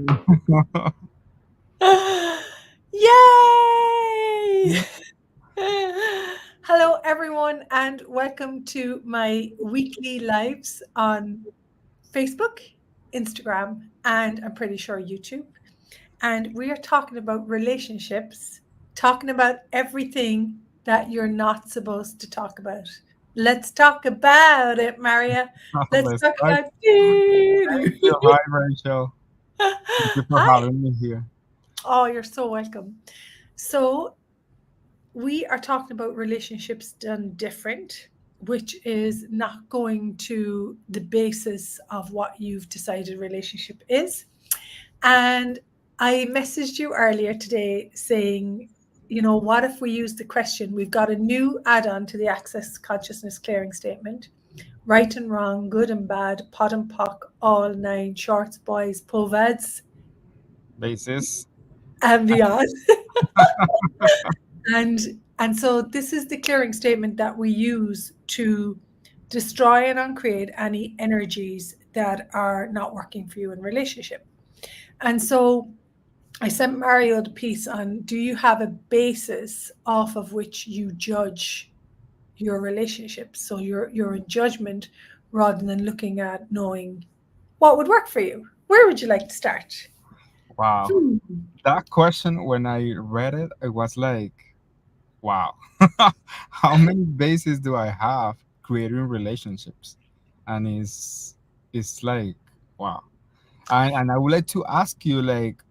Yay! Hello, everyone, and welcome to my weekly lives on Facebook, Instagram, and I'm pretty sure YouTube. And we are talking about relationships, talking about everything that you're not supposed to talk about. Let's talk about it, Maria. Let's Let's talk start. about it. Thank you. Hi, Rachel. Thank you for Hi. having me here. Oh, you're so welcome. So, we are talking about relationships done different, which is not going to the basis of what you've decided a relationship is. And I messaged you earlier today saying, what if we use the question? We've got a new add on to the Access Consciousness Clearing Statement: right and wrong, good and bad, pot and pock, all nine, shorts, boys, povads, Basis. and beyond. And and so this is the clearing statement that we use to destroy and uncreate any energies that are not working for you in relationship. And so I sent Mario the piece on, do you have a basis off of which you judge your relationships? So you're in judgment rather than looking at knowing what would work for you. Where would you like to start? Wow. Hmm. That question, when I read it, it was like, wow. How many bases do I have creating relationships? And it's like, wow. And I would like to ask you, like,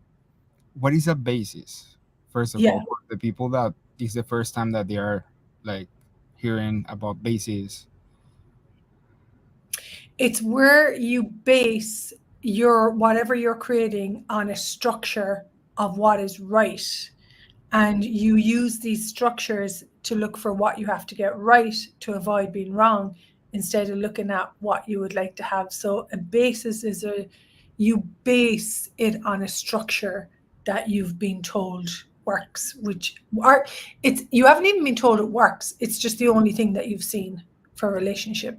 what is a basis? First of all, Yeah. for the people that is the first time that they are like hearing about bases. It's where you base your whatever you're creating on a structure of what is right. And you use these structures to look for what you have to get right to avoid being wrong instead of looking at what you would like to have. So a basis is you base it on a structure that you've been told works, which are it's you haven't even been told it works. It's just the only thing that you've seen for a relationship.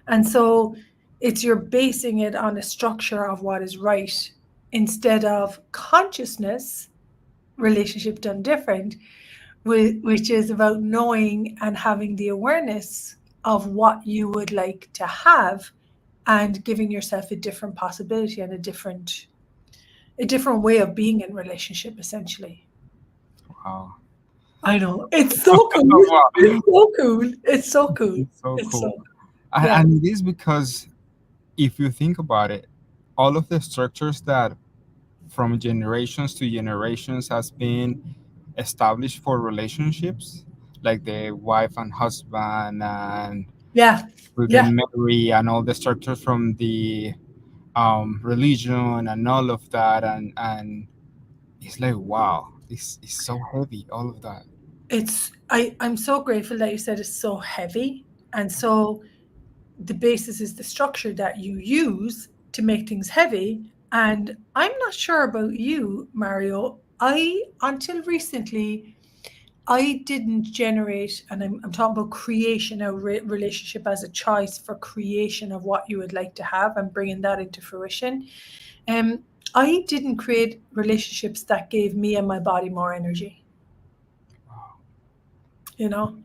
And so it's you're basing it on a structure of what is right instead of consciousness, relationship done different, which is about knowing and having the awareness of what you would like to have and giving yourself a different possibility and a different way of being in relationship essentially. Wow. I know. It's so cool. It's Wow. so cool. It's so cool. It's so It's cool. so yeah. And it is because if you think about it, all of the structures that from generations to generations has been established for relationships, like the wife and husband and Yeah. Yeah. Virgin Mary and all the structures from the religion and all of that, and it's like wow, it's so heavy, all of that. I'm so grateful that you said it's so heavy. And so the basis is the structure that you use to make things heavy. And I'm not sure about you, Mario. Until recently, I didn't generate, and I'm talking about creation, a relationship as a choice for creation of what you would like to have and bringing that into fruition. Um, I didn't create relationships that gave me and my body more energy, you know?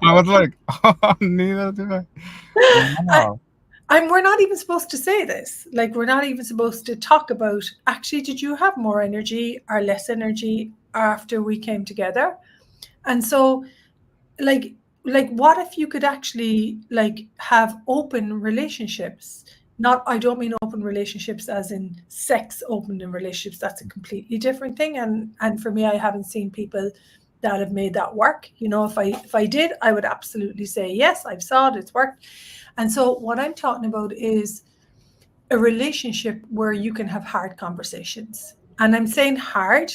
I was like, oh, neither do I. Wow. And we're not even supposed to say this. Like, we're not even supposed to talk about actually, did you have more energy or less energy after we came together? And so, like, what if you could actually like have open relationships? Not, I don't mean open relationships as in sex open in relationships. That's a completely different thing. And for me, I haven't seen people that have made that work. If I did, I would absolutely say yes. I've saw it. It's worked. And so what I'm talking about is a relationship where you can have hard conversations. And I'm saying hard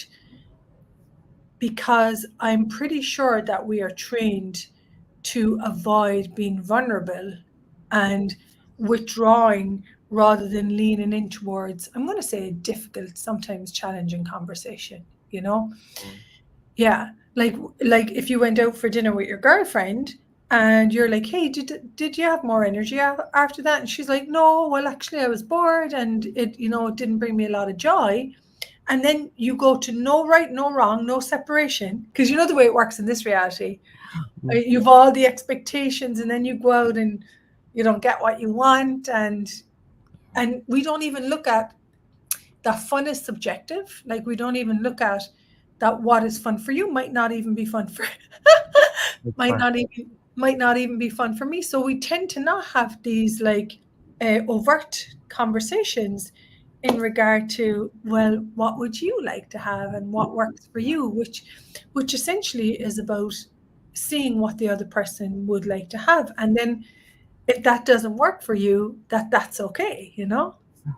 because I'm pretty sure that we are trained to avoid being vulnerable and withdrawing rather than leaning in towards, I'm going to say, a difficult, sometimes challenging conversation, you know? Yeah. Like if you went out for dinner with your girlfriend and you're like, hey, did you have more energy after that? And she's like, no, well, actually I was bored, and it didn't bring me a lot of joy. And then you go to no right, no wrong, no separation, because you know the way it works in this reality. You've all the expectations, and then you go out and you don't get what you want, and we don't even look at that fun is subjective. Like, we don't even look at that what is fun for you might not even be fun for might not Exactly. even might not even be fun for me. So we tend to not have these like overt conversations in regard to, well, what would you like to have and what works for you, which essentially is about seeing what the other person would like to have, and then if that doesn't work for you, that's okay.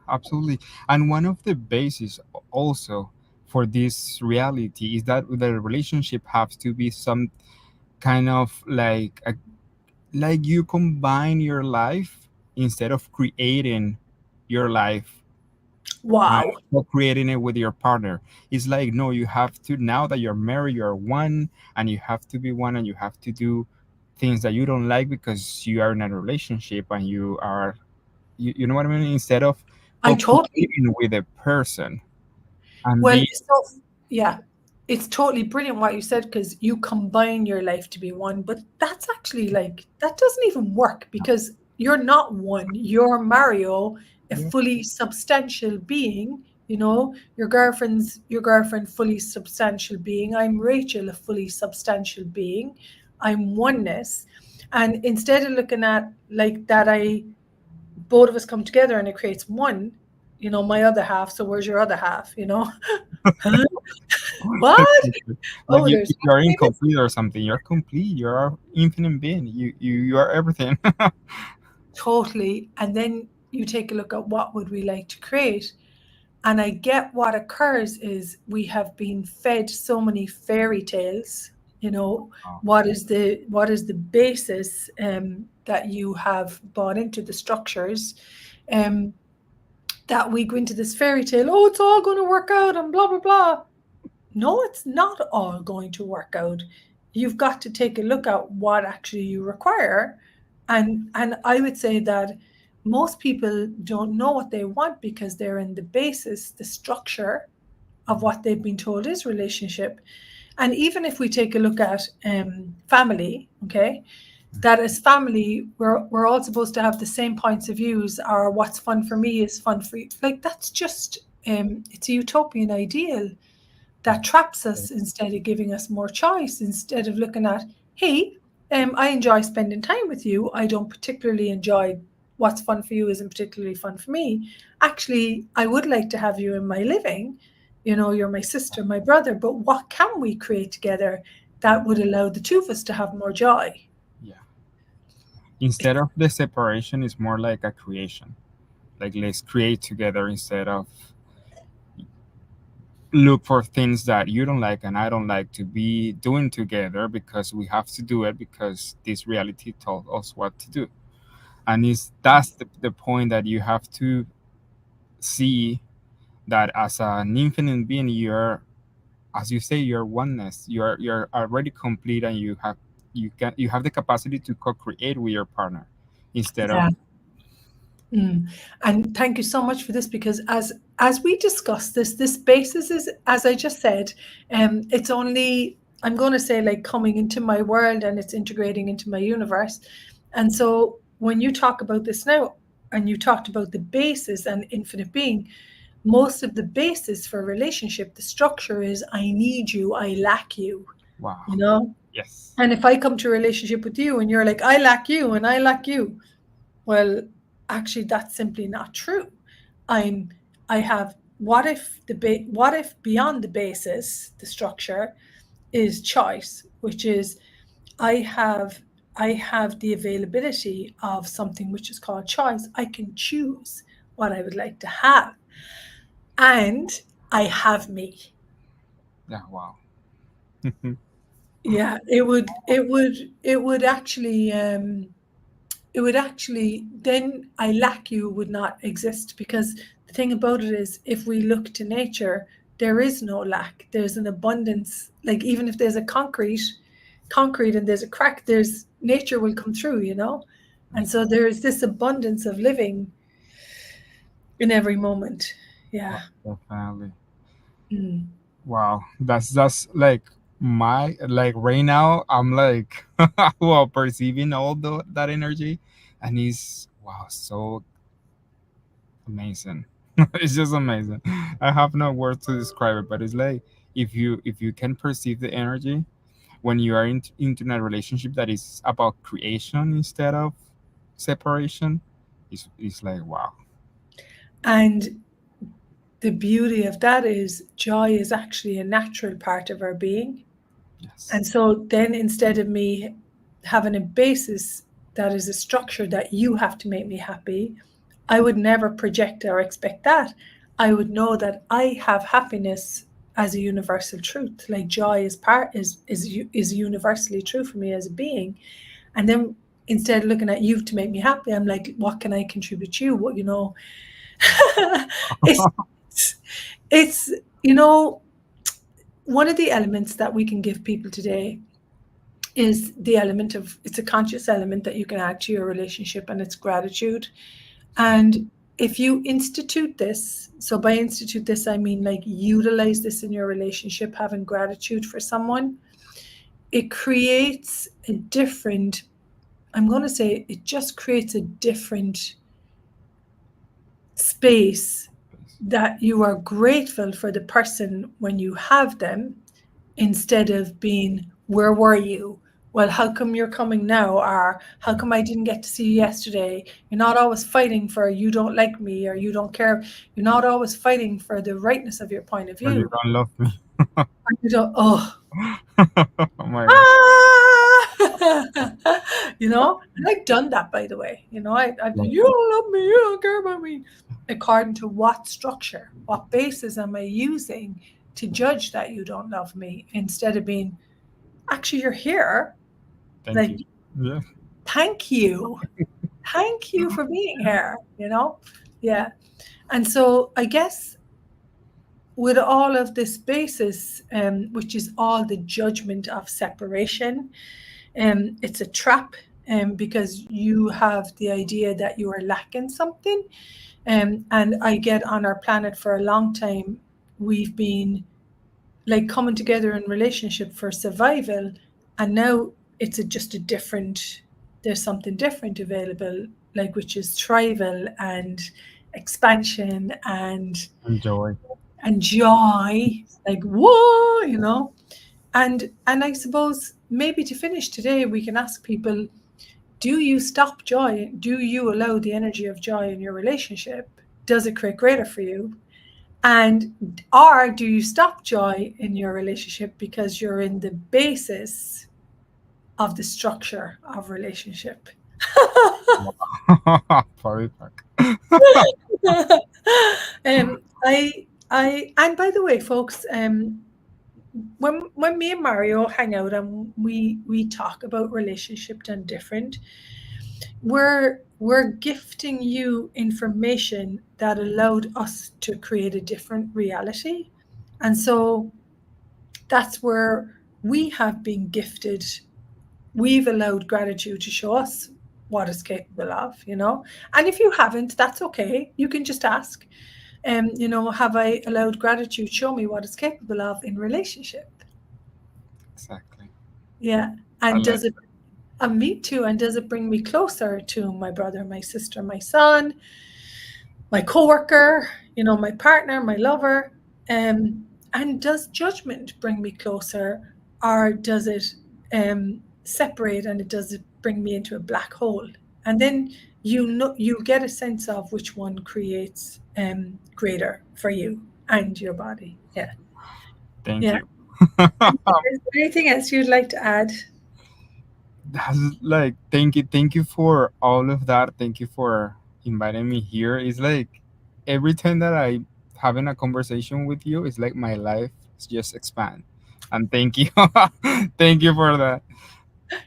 Absolutely. And one of the bases also for this reality is that the relationship has to be some kind of like you combine your life instead of creating your life, right? Wow. Or creating it with your partner. It's like, no, you have to, now that you're married, you're one, and you have to be one, and you have to do things that you don't like because you are in a relationship and you know what I mean? Instead of I totally co-creating with a person and Well, be, so yeah, it's totally brilliant what you said, because you combine your life to be one, but that's actually like that doesn't even work, because you're not one. You're Mario, a yeah, fully substantial being. Your girlfriend, fully substantial being. I'm Rachel, a fully substantial being. I'm oneness. And instead of looking at like that, both of us come together and it creates one, my other half. So where's your other half? Huh? What? like Oh, you, there's if you're happiness. incomplete or something, you're complete. You're an infinite being. You are everything. Totally. And then you take a look at what would we like to create. And I get what occurs is we have been fed so many fairy tales. You know, Oh, what is the basis that you have bought into the structures, um, that we go into this fairy tale. Oh, it's all going to work out and blah blah blah. No, it's not all going to work out. You've got to take a look at what actually you require. And I would say that most people don't know what they want because they're in the basis, the structure of what they've been told is relationship. And even if we take a look at family, okay, that as family, we're all supposed to have the same points of views, or what's fun for me is fun for you. Like, that's just it's a utopian ideal that traps us, instead of giving us more choice, instead of looking at, hey, I enjoy spending time with you. I don't particularly enjoy what's fun for you isn't particularly fun for me. Actually, I would like to have you in my living. You're my sister, my brother, but what can we create together that would allow the two of us to have more joy? yeah. Instead of the separation, it's more like a creation. Like, let's create together instead of look for things that you don't like and I don't like to be doing together because we have to do it because this reality told us what to do. And is that's the point that you have to see that as an infinite being, you're, as you say, you're oneness. You're already complete, and you have the capacity to co-create with your partner instead of, Yeah. Mm. And thank you so much for this, because as we discuss this basis is, as I just said, it's only, I'm going to say, like, coming into my world, and it's integrating into my universe. And so when you talk about this now, and you talked about the basis and infinite being, most of the basis for a relationship, the structure is, I need you, I lack you, wow, you know? yes, And if I come to a relationship with you and you're like, I lack you and I lack you, well, actually, that's simply not true. I'm I have, what if beyond the basis, the structure is choice, which is, I have I have the availability of something which is called choice. I can choose what I would like to have, and I have me. yeah, wow. Yeah, it would actually, then I lack you would not exist, because the thing about it is, if we look to nature, there is no lack. There's an abundance. Like, even if there's a concrete, concrete and there's a crack, there's nature will come through, you know. And so there's this abundance of living in every moment. Yeah. Definitely. Mm. Wow, that's like my like right now. I'm like well perceiving all that energy, and it's wow so amazing. It's just amazing. I have no words to describe it, but it's like if you can perceive the energy when you are into a relationship that is about creation instead of separation, it's like wow. And the beauty of that is joy is actually a natural part of our being. Yes. And so then instead of me having a basis that is a structure that you have to make me happy, I would never project or expect that. I would know that I have happiness as a universal truth. Like joy is universally true for me as a being. And then instead of looking at you to make me happy, I'm like, what can I contribute to you? What, you know, it's it's you know, one of the elements that we can give people today is the element of, it's a conscious element that you can add to your relationship, and it's gratitude. And if you institute this, so by institute this, I mean like utilize this in your relationship, having gratitude for someone, it creates a different, I'm going to say, it just creates a different space that you are grateful for the person when you have them, instead of being, where were you? Well, how come you're coming now? Or how come I didn't get to see you yesterday? You're not always fighting for, you don't like me or you don't care. You're not always fighting for the rightness of your point of Or you view. don't love me. You don't, oh, Oh my god. you know, and I've done that, by the way. You know, I've done, Like, you don't love me, you don't care about me. According to what structure, what basis am I using to judge that you don't love me, instead of being, actually, you're here. thank Like, you. Yeah. thank you. Thank you for being here, you know? Yeah. And so I guess with all of this basis, which is all the judgment of separation, it's a trap, because you have the idea that you are lacking something. And I get, on our planet for a long time, we've been like coming together in relationship for survival, and now it's just a different, there's something different available, like, which is thrival and expansion Enjoy. and joy, like, whoa, you know. And I suppose maybe to finish today, we can ask people, do you stop joy? Do you allow the energy of joy in your relationship? Does it create greater for you? And or do you stop joy in your relationship because you're in the basis of the structure of relationship? Perfect. And by the way, folks, when me and Mario hang out and we talk about relationship and different, we're gifting you information that allowed us to create a different reality. And so that's where we have been gifted. We've allowed gratitude to show us what it's capable of, you know. And if you haven't, that's okay. You can just ask, you know, have I allowed gratitude show me what it's capable of in relationship? Exactly. Yeah. I And like does it, and me too, and does it bring me closer to my brother, my sister, my son, my coworker, you know, my partner, my lover? And does judgment bring me closer, or does it separate, and it does it bring me into a black hole? And then you know, you get a sense of which one creates greater for you and your body. Yeah. thank Yeah. you. Is there anything else you'd like to add? That's like thank you for all of that. Thank you for inviting me here. It's like every time that I having a conversation with you, it's like my life just expand. And thank you. Thank you for that.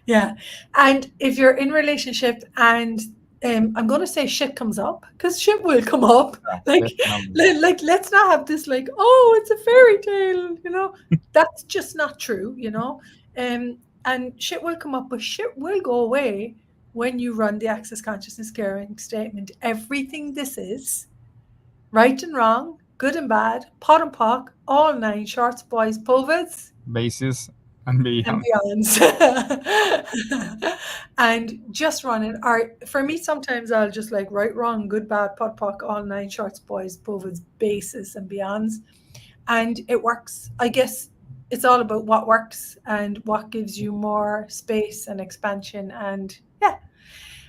Yeah. And if you're in relationship and I'm going to say shit comes up, because shit will come up. Like, Definitely. like, let's not have this like, oh, it's a fairy tale, you know. That's just not true, you know. and shit will come up, but shit will go away when you run the Access Consciousness Caring statement. Everything this is, right and wrong, good and bad, pot and pock, all nine shorts, boys, pulvers, Basis and and beyond. beyonds. And just run it. Or for me, sometimes I'll just like right, wrong, good, bad, pot, pock, all nine shorts, boys, pulvers, bases, and beyonds. And it works. I guess it's all about what works and what gives you more space and expansion. And yeah.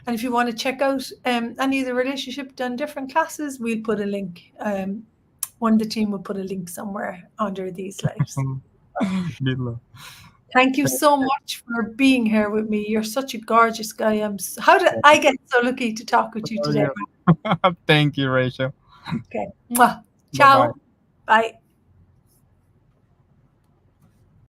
And if you want to check out any of the relationship done different classes, we'll put a link. One of the team will put a link somewhere under these lives. Below. Thank you so much for being here with me. You're such a gorgeous guy. How did I get so lucky to talk with you Oh, today? yeah. Thank you, Rachel. Okay. Mwah. Bye bye. Ciao. Bye.